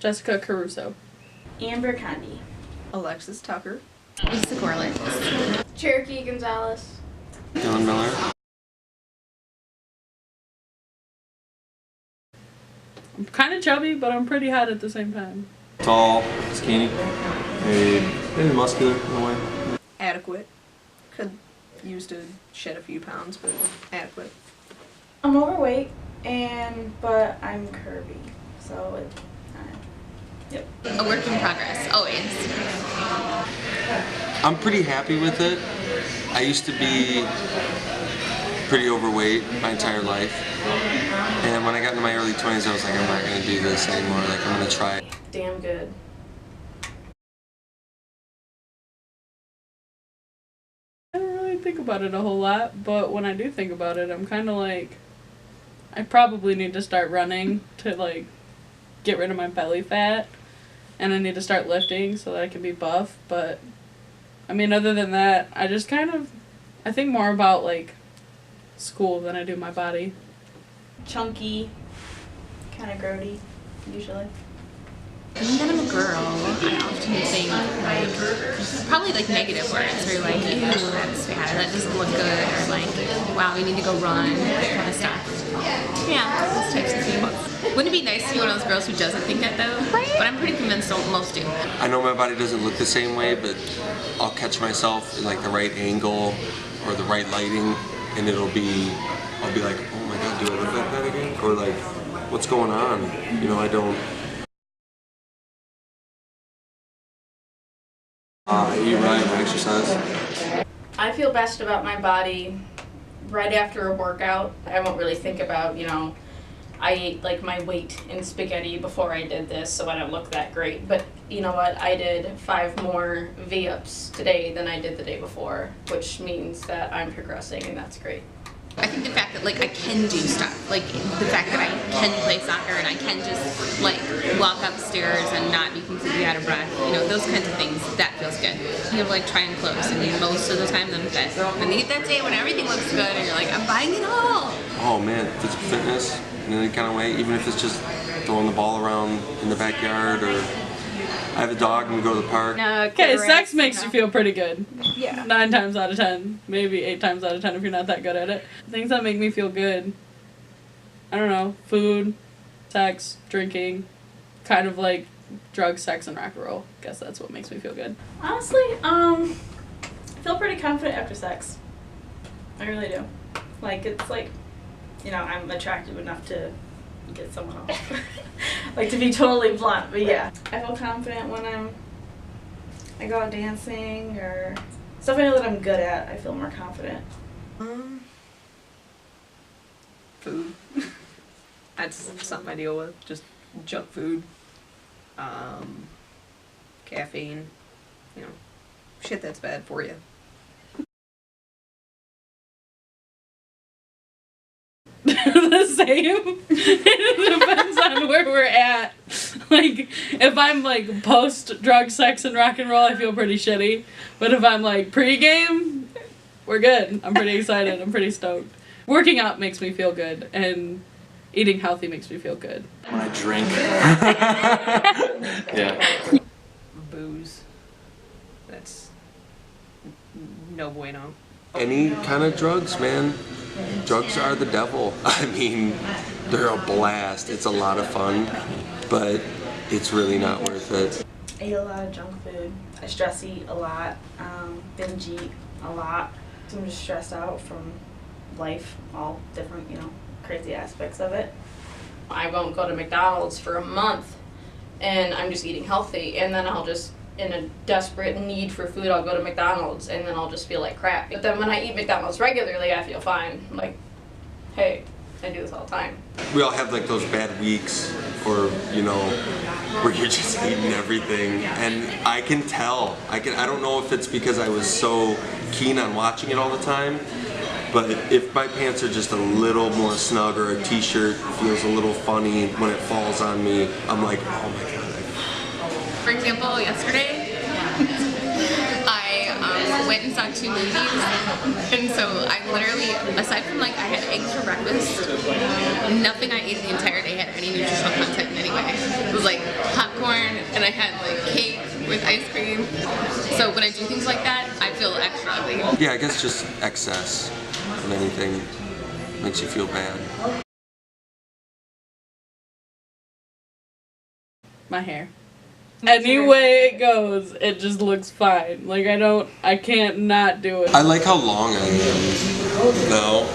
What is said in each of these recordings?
Jessica Caruso. Amber Condi. Alexis Tucker. Lisa Corliss. Cherokee Gonzalez. Dylan Miller. I'm kind of chubby, but I'm pretty hot at the same time. Tall, skinny, maybe muscular in a way. Adequate. Could use to shed a few pounds, but adequate. I'm overweight, but I'm curvy, so it. Yep. A work in progress, always. I'm pretty happy with it. I used to be pretty overweight my entire life. And when I got into my early 20s, I was like, I'm not going to do this anymore. Like, I'm going to try. Damn good. I don't really think about it a whole lot, but when I do think about it, I'm kind of like, I probably need to start running to like get rid of my belly fat, and I need to start lifting so that I can be buff. But I mean, other than that, I just I think more about like school than I do my body. Chunky, kind of grody, usually. Being that I'm a girl, I often think like probably like negative words or like, ew, that's bad, that doesn't look good, or like, wow, we need to go run, that kind of stuff. Yeah, those types of things. Wouldn't it be nice to be one of those girls who doesn't think that though? Right. But I'm pretty convinced most do. I know my body doesn't look the same way, but I'll catch myself in like the right angle or the right lighting, and I'll be like, oh my god, do I look like that again? Or like, what's going on? You know, I don't. I eat right and exercise. I feel best about my body right after a workout. I won't really think about, I ate like my weight in spaghetti before I did this, so I don't look that great. But you know what? I did 5 more V-ups today than I did the day before, which means that I'm progressing, and that's great. I think the fact that like I can do stuff, like the fact that I can play soccer and I can just like walk upstairs and not be completely out of breath, those kinds of things, that feels good. You have like try and close, and most of the time I'm fit. And you get that day when everything looks good and you're like, I'm buying it all. Oh man, physical fitness in any kind of way, even if it's just throwing the ball around in the backyard, or I have a dog and we go to the park. Okay, sex makes you feel pretty good. Yeah. 9 times out of 10, maybe 8 times out of 10 if you're not that good at it. Things that make me feel good, I don't know, food, sex, drinking, kind of like drugs, sex, and rock and roll. Guess that's what makes me feel good. Honestly, I feel pretty confident after sex. I really do. Like, it's like, I'm attractive enough to get someone off. Like, to be totally blunt, but yeah. I feel confident when I go out dancing or stuff I know that I'm good at. I feel more confident. Food. That's something I deal with. Just junk food. Caffeine. Shit that's bad for you. The same. It depends on where we're at. Like, if I'm like post drug, sex, and rock and roll, I feel pretty shitty. But if I'm like pre-game, we're good. I'm pretty excited. I'm pretty stoked. Working out makes me feel good, and eating healthy makes me feel good. When I drink. Yeah. Booze. That's no bueno. Any kind of drugs, man. Drugs are the devil. I mean, they're a blast. It's a lot of fun, but it's really not worth it. I eat a lot of junk food. I stress eat a lot. Binge eat a lot. I'm just stressed out from life, all different, crazy aspects of it. I won't go to McDonald's for a month, and I'm just eating healthy, and then I'll just, in a desperate need for food, I'll go to McDonald's, and then I'll just feel like crap. But then when I eat McDonald's regularly, I feel fine. Like, hey, I do this all the time. We all have like those bad weeks, or where you're just eating everything, and I can tell. I don't know if it's because I was so keen on watching it all the time, but if my pants are just a little more snug, or a t-shirt feels a little funny when it falls on me, I'm like, oh my god. For example, yesterday, I went and saw 2 movies, and so I literally, aside from like I had eggs for breakfast, nothing I ate the entire day had any nutritional content in any way. It was like popcorn, and I had like cake with ice cream. So when I do things like that, I feel extra ugly. Yeah, I guess just excess of anything makes you feel bad. My hair. Any way it goes, it just looks fine. Like I can't not do it. I like how long I am now.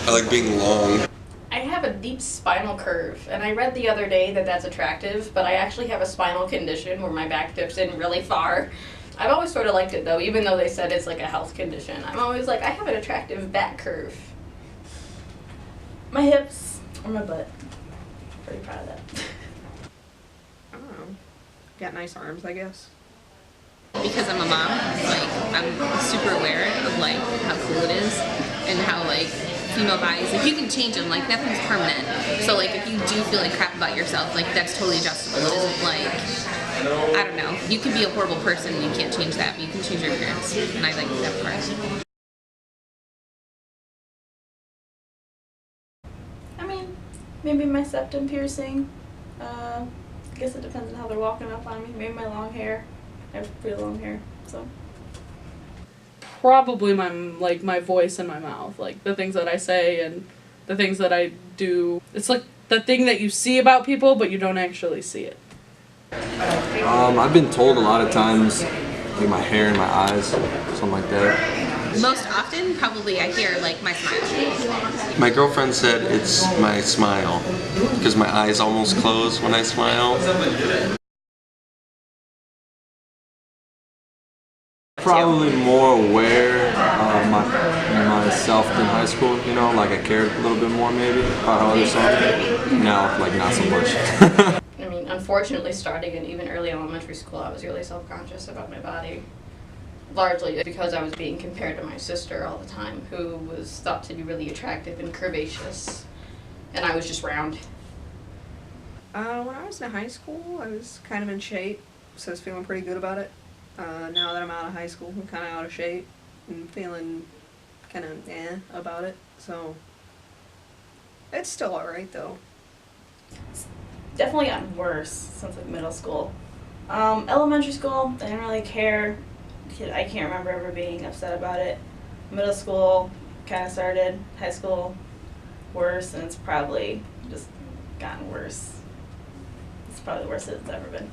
I like being long. I have a deep spinal curve, and I read the other day that that's attractive, but I actually have a spinal condition where my back dips in really far. I've always sort of liked it though, even though they said it's like a health condition. I'm always like, I have an attractive back curve. My hips, or my butt. Pretty proud of that. I don't know. Got nice arms, I guess. Because I'm a mom, like I'm super aware of like how cool it is and how like female bodies, like you can change them, like nothing's permanent. So like if you do feel like crap about yourself, like that's totally adjustable. It isn't like, I don't know, you can be a horrible person and you can't change that, but you can change your appearance, and I like that part. I mean, maybe my septum piercing. I guess it depends on how they're walking up on me. Maybe my long hair. I have pretty long hair, so. Probably my voice and my mouth, like the things that I say and the things that I do. It's like the thing that you see about people, but you don't actually see it. I've been told a lot of times, like my hair and my eyes, something like that. Most often, probably I hear like my smile. My girlfriend said it's my smile, because my eyes almost close when I smile. Probably more aware of myself than high school, you know, like I cared a little bit more maybe about how others saw me. Now, like not so much. I mean, unfortunately, starting in even early elementary school, I was really self-conscious about my body. Largely because I was being compared to my sister all the time, who was thought to be really attractive and curvaceous, and I was just round. When I was in high school, I was kind of in shape, so I was feeling pretty good about it. Now that I'm out of high school, I'm kind of out of shape and feeling kind of about it. So it's still alright though. It's definitely gotten worse since like middle school. Elementary school, I didn't really care. I can't remember ever being upset about it. Middle school kind of started. High school, worse, and it's probably just gotten worse. It's probably the worst it's ever been.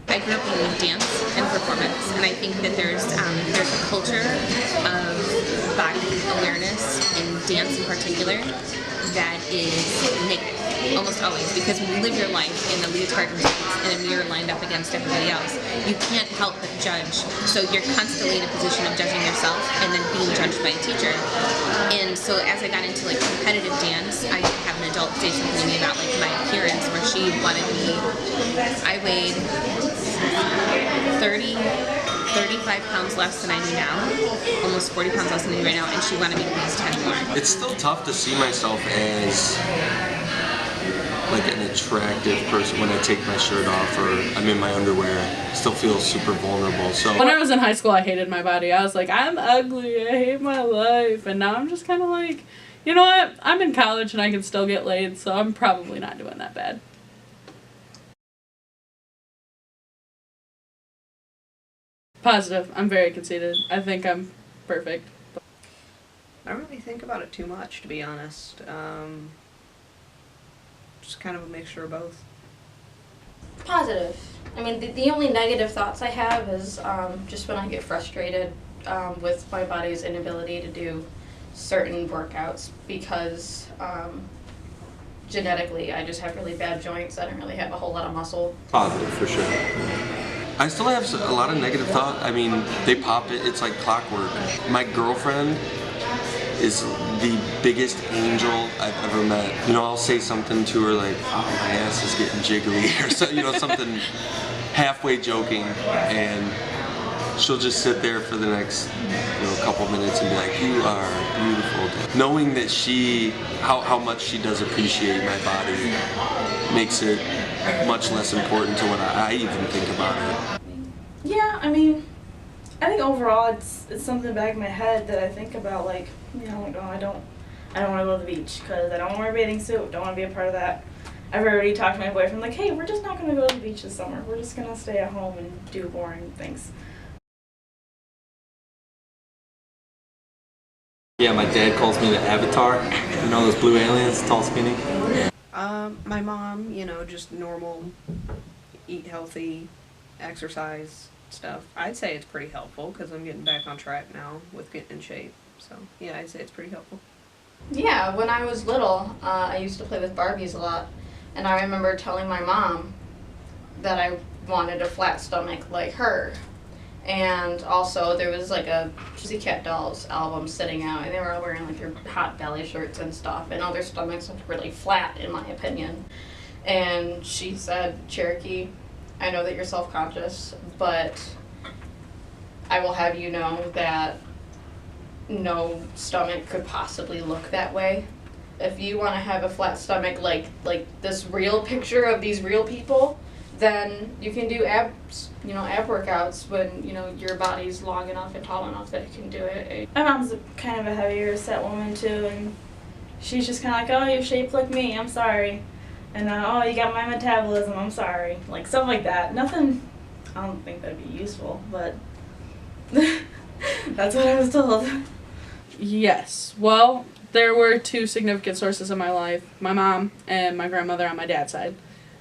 I grew up in dance and performance, and I think that there's a culture of body awareness in dance in particular that is negative, almost always, because when you live your life in a leotard and tights and a mirror lined up against everybody else, you can't help but judge. So you're constantly in a position of judging yourself and then being judged by a teacher. And so as I got into like competitive dance, I have an adult say something to me about like my appearance, where she wanted me, I weighed 35 pounds less than I do now, almost 40 pounds less than I do right now, and she wanted me to lose 10 more. It's still tough to see myself as like an attractive person when I take my shirt off or I'm in my underwear. I still feel super vulnerable. So When I was in high school, I hated my body. I was like, I'm ugly, I hate my life. And now I'm just kind of like, you know what? I'm in college and I can still get laid, so I'm probably not doing that bad. Positive. I'm very conceited. I think I'm perfect. I don't really think about it too much, to be honest. Just kind of a mixture of both. Positive. I mean, the only negative thoughts I have is just when I get frustrated with my body's inability to do certain workouts because genetically I just have really bad joints. I don't really have a whole lot of muscle. Positive for sure. I still have a lot of negative thought. I mean, they pop it. It's like clockwork. My girlfriend is the biggest angel I've ever met. You know, I'll say something to her like, "Oh, my ass is getting jiggly," or so, you know, something halfway joking, and she'll just sit there for the next, you know, couple minutes and be like, "You are beautiful." Knowing that how much she does appreciate my body makes it much less important to what I even think about it. Yeah, I mean, I think overall it's something in the back of my head that I think about, like, you know, like, oh, I don't want to go to the beach because I don't want to wear a bathing suit, don't want to be a part of that. I've already talked to my boyfriend, like, hey, we're just not going to go to the beach this summer. We're just going to stay at home and do boring things. Yeah, my dad calls me the Avatar. You know those blue aliens, tall, skinny? My mom, you know, just normal, eat healthy, exercise stuff. I'd say it's pretty helpful because I'm getting back on track now with getting in shape. So, yeah, I'd say it's pretty helpful. Yeah, when I was little, I used to play with Barbies a lot, and I remember telling my mom that I wanted a flat stomach like her. And also, there was like a Pussycat Dolls album sitting out, and they were all wearing like their hot belly shirts and stuff, and all their stomachs looked really flat, in my opinion. And she said, Cherokee, I know that you're self-conscious, but I will have you know that no stomach could possibly look that way. If you want to have a flat stomach like this real picture of these real people, then you can do ab workouts when, you know, your body's long enough and tall enough that it can do it. My mom's kind of a heavier set woman too, and she's just kind of like, oh, you're shaped like me, I'm sorry. And oh, you got my metabolism, I'm sorry. Like, stuff like that. Nothing, I don't think that'd be useful, but that's what I was told. Yes. Well, there were two significant sources in my life, my mom and my grandmother on my dad's side.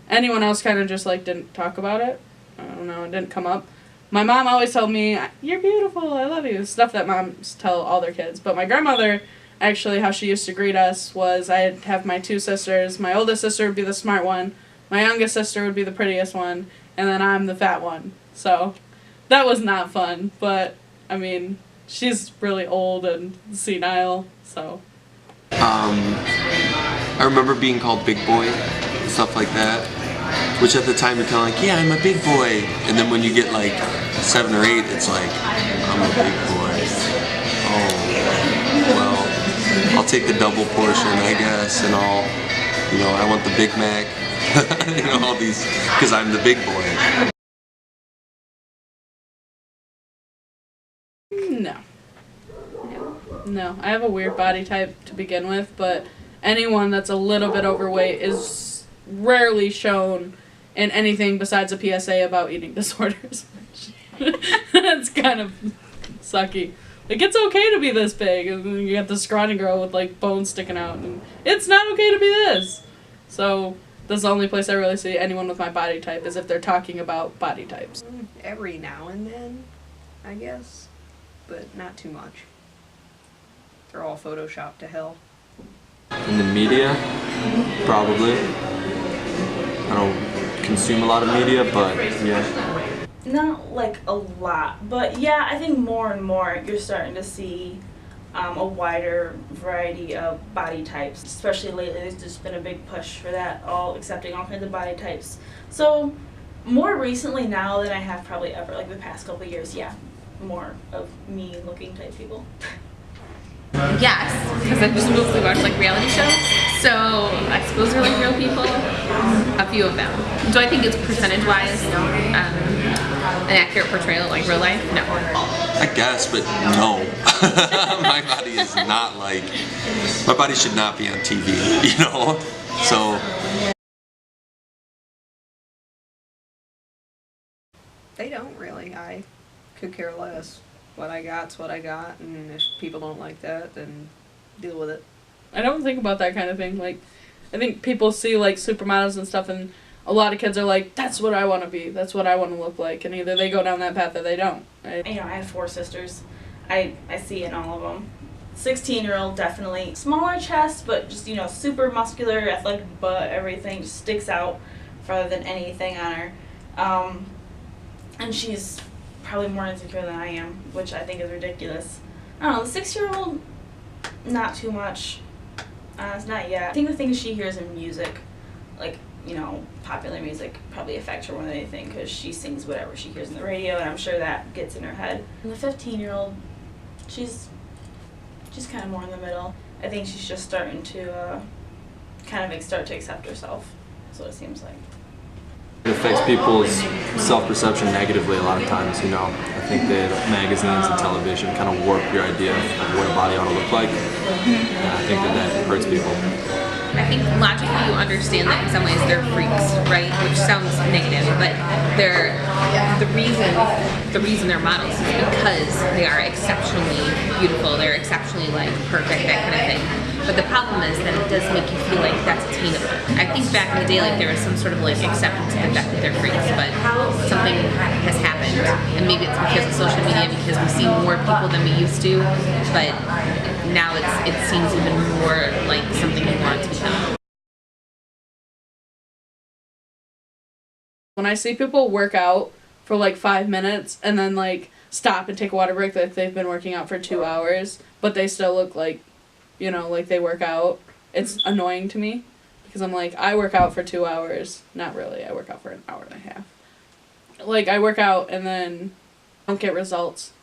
Anyone else kind of just, like, didn't talk about it. I don't know, it didn't come up. My mom always told me, you're beautiful, I love you, stuff that moms tell all their kids. But my grandmother, actually, how she used to greet us was I'd have my two sisters. My oldest sister would be the smart one. My youngest sister would be the prettiest one. And then I'm the fat one. So that was not fun. But, I mean, she's really old and senile, so. I remember being called big boy, stuff like that, which at the time you're kind of like, yeah, I'm a big boy. And then when you get like 7 or 8, it's like, I'm a big boy. Oh, well, I'll take the double portion, I guess, and I want the Big Mac, all these, because I'm the big boy. No, I have a weird body type to begin with, but anyone that's a little bit overweight is rarely shown in anything besides a PSA about eating disorders. That's kind of sucky. Like, it's okay to be this big, and then you got the scrawny girl with, like, bones sticking out, and it's not okay to be this. So, that's the only place I really see anyone with my body type, is if they're talking about body types. Every now and then, I guess, but not too much. They're all photoshopped to hell. In the media, probably. I don't consume a lot of media, but yeah. Not like a lot, but yeah, I think more and more you're starting to see a wider variety of body types. Especially lately, there's just been a big push for that, all accepting all kinds of body types. So more recently now than I have probably ever, like the past couple of years, yeah, more of me looking type people. Yes, because I just mostly watch like reality shows, so I suppose they're like real people. A few of them. Do I think it's percentage-wise an accurate portrayal of like real life? No. I guess, but no. My body is not like, my body should not be on TV, So. They don't really. I could care less. What I got's what I got, and if people don't like that, then deal with it. I don't think about that kind of thing. Like, I think people see, like, supermodels and stuff, and a lot of kids are like, that's what I want to be, that's what I want to look like, and either they go down that path or they don't, right? I have 4 sisters. I see it in all of them. 16-year-old, definitely. Smaller chest, but just, super muscular, athletic butt, everything just sticks out farther than anything on her. And she's probably more insecure than I am, which I think is ridiculous. I don't know, the 6-year-old, not too much. It's not yet. I think the things she hears in music, like, popular music, probably affects her more than anything, because she sings whatever she hears on the radio, and I'm sure that gets in her head. And the 15-year-old, she's kind of more in the middle. I think she's just starting to start to accept herself. That's what it seems like. It affects people's self-perception negatively a lot of times, you know. I think that magazines and television kind of warp your idea of what a body ought to look like. And I think that hurts people. I think logically you understand that in some ways they're freaks, right? Which sounds negative, but the reason they're models is because they are exceptionally beautiful, they're exceptionally like perfect, that kind of thing. But the problem is that it does make you feel like that's attainable. I think back in the day, like there was some sort of like acceptance of the fact that they're freaks, but something has happened, and maybe it's because of social media, because we see more people than we used to, but now it seems even more like something you want to become. When I see people work out for like 5 minutes and then like stop and take a water break, that they've been working out for 2 hours, but they still look like, you know, like they work out, it's annoying to me, because I'm like, I work out for 2 hours. Not really, I work out for an hour and a half. Like, I work out and then don't get results.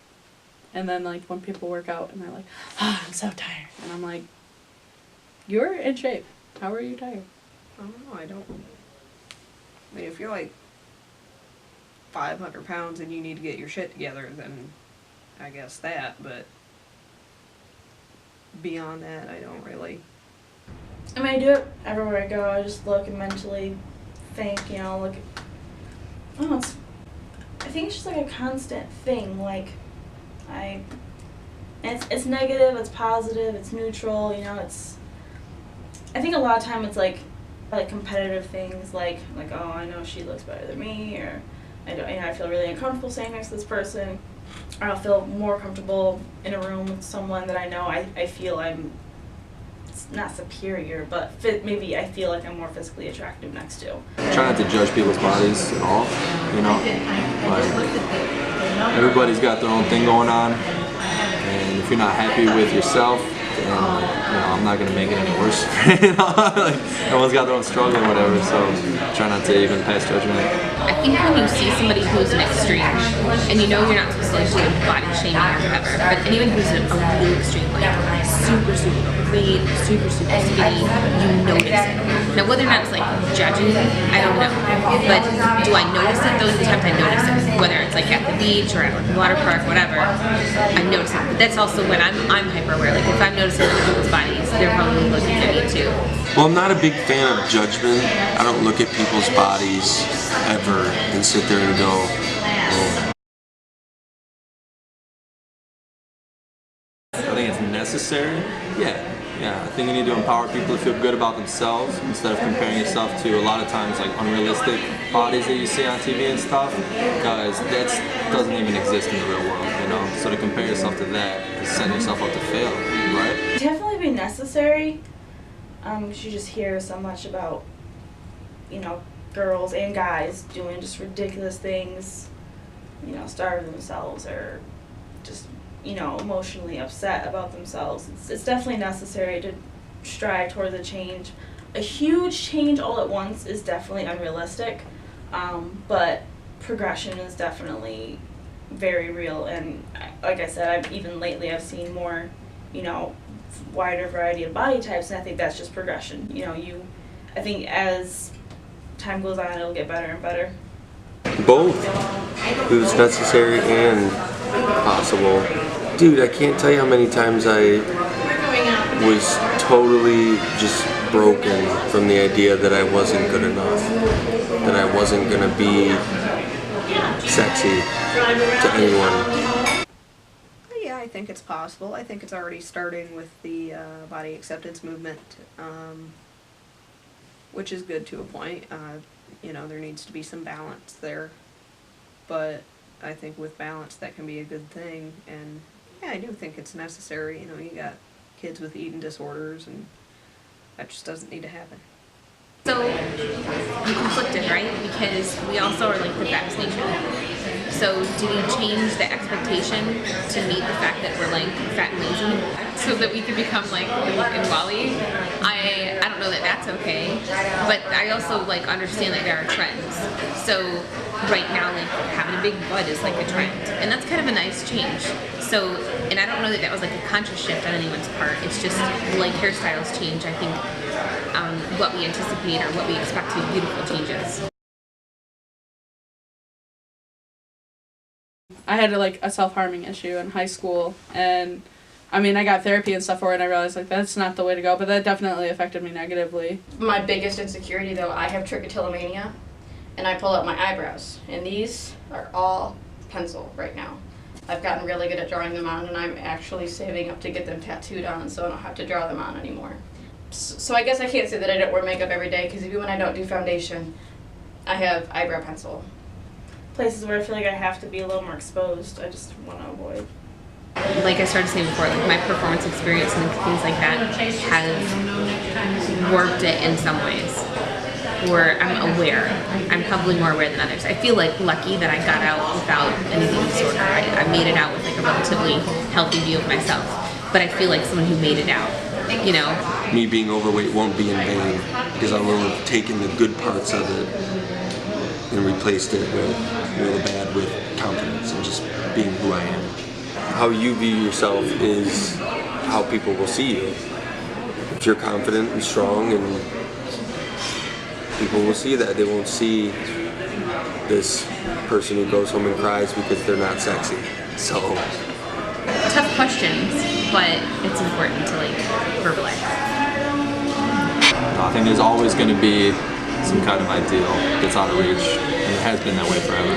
And then, like, when people work out and they're like, oh, I'm so tired. And I'm like, you're in shape. How are you tired? I don't know, I don't. I mean, if you're like 500 pounds and you need to get your shit together, then I guess that, but beyond that, I don't really. I mean, I do it everywhere I go. I just look and mentally think, you know, look. I don't know, I think it's just like a constant thing. Like, it's negative, it's positive, it's neutral. You know, I think a lot of time it's like competitive things, like oh, I know she looks better than me, or I feel really uncomfortable standing next to this person, or I'll feel more comfortable in a room with someone that I know I feel I'm not superior, but maybe I feel like I'm more physically attractive next to. Try not to judge people's bodies at all, you know. Like, everybody's got their own thing going on, and if you're not happy with yourself, then, you know, I'm not gonna make it any worse. You know, like, everyone's got their own struggle or whatever, so try not to even pass judgment. I think when you see somebody who's an extreme, and you know you're not supposed to do body shaming or whatever, but anyone who's a really extreme, like super overweight, super skinny, you notice it. Now whether or not it's like judging, I don't know, but do I notice it? Those are the times I notice it, whether it's like at the beach or at a water park, whatever, I notice it. But that's also when I'm hyper aware. Like if I'm noticing other people's bodies, they're probably looking at me too. Well, I'm not a big fan of judgment. I don't look at people's bodies ever and sit there and go, oh. I think it's necessary. Yeah. I think you need to empower people to feel good about themselves instead of comparing yourself to a lot of times like unrealistic bodies that you see on TV and stuff, because that doesn't even exist in the real world, you know. So to compare yourself to that is setting yourself up to fail, right? Definitely be necessary. You just hear so much about, you know, girls and guys doing just ridiculous things, you know, starving themselves or just, you know, emotionally upset about themselves. It's definitely necessary to strive towards a change. A huge change all at once is definitely unrealistic, but progression is definitely very real. And like I said, even lately I've seen more, you know, wider variety of body types, and I think that's just progression. You know, I think as time goes on, it'll get better and better. Both. It was necessary and possible. Dude, I can't tell you how many times I was totally just broken from the idea that I wasn't good enough, that I wasn't gonna be sexy to anyone. Yeah, I think it's possible. I think it's already starting with the body acceptance movement, which is good to a point. You know, there needs to be some balance there, but I think with balance that can be a good thing. And yeah, I do think it's necessary. You know, you got kids with eating disorders, and that just doesn't need to happen. So I'm conflicted, right? Because we also are like the fattest nation. So do we change the expectation to meet the fact that we're like fat and lazy so that we can become like Luke and Wally? I don't know that that's okay, but I also like understand that there are trends. So right now, like having a big butt is like a trend, and that's kind of a nice change. So, and I don't know that that was like a conscious shift on anyone's part. It's just like hairstyles change. I think what we anticipate or what we expect to be beautiful changes. I had like a self-harming issue in high school, and I mean I got therapy and stuff for it, and I realized like that's not the way to go, but that definitely affected me negatively. My biggest insecurity though, I have trichotillomania, and I pull out my eyebrows, and these are all pencil right now. I've gotten really good at drawing them on, and I'm actually saving up to get them tattooed on so I don't have to draw them on anymore. So I guess I can't say that I don't wear makeup every day, because even when I don't do foundation, I have eyebrow pencil. Places where I feel like I have to be a little more exposed, I just want to avoid. Like I started saying before, like my performance experience and things like that has warped it in some ways. Where I'm aware. I'm probably more aware than others. I feel like lucky that I got out without an eating disorder. I made it out with like a relatively healthy view of myself. But I feel like someone who made it out, you know. Me being overweight won't be in vain, because I will have taken the good parts of it and replaced it with the bad with confidence and just being who I am. How you view yourself is how people will see you. If you're confident and strong, and people will see that. They won't see this person who goes home and cries because they're not sexy. So Tough questions, but it's important to like verbalize. I think there's always going to be some kind of ideal that's out of reach, and it has been that way forever.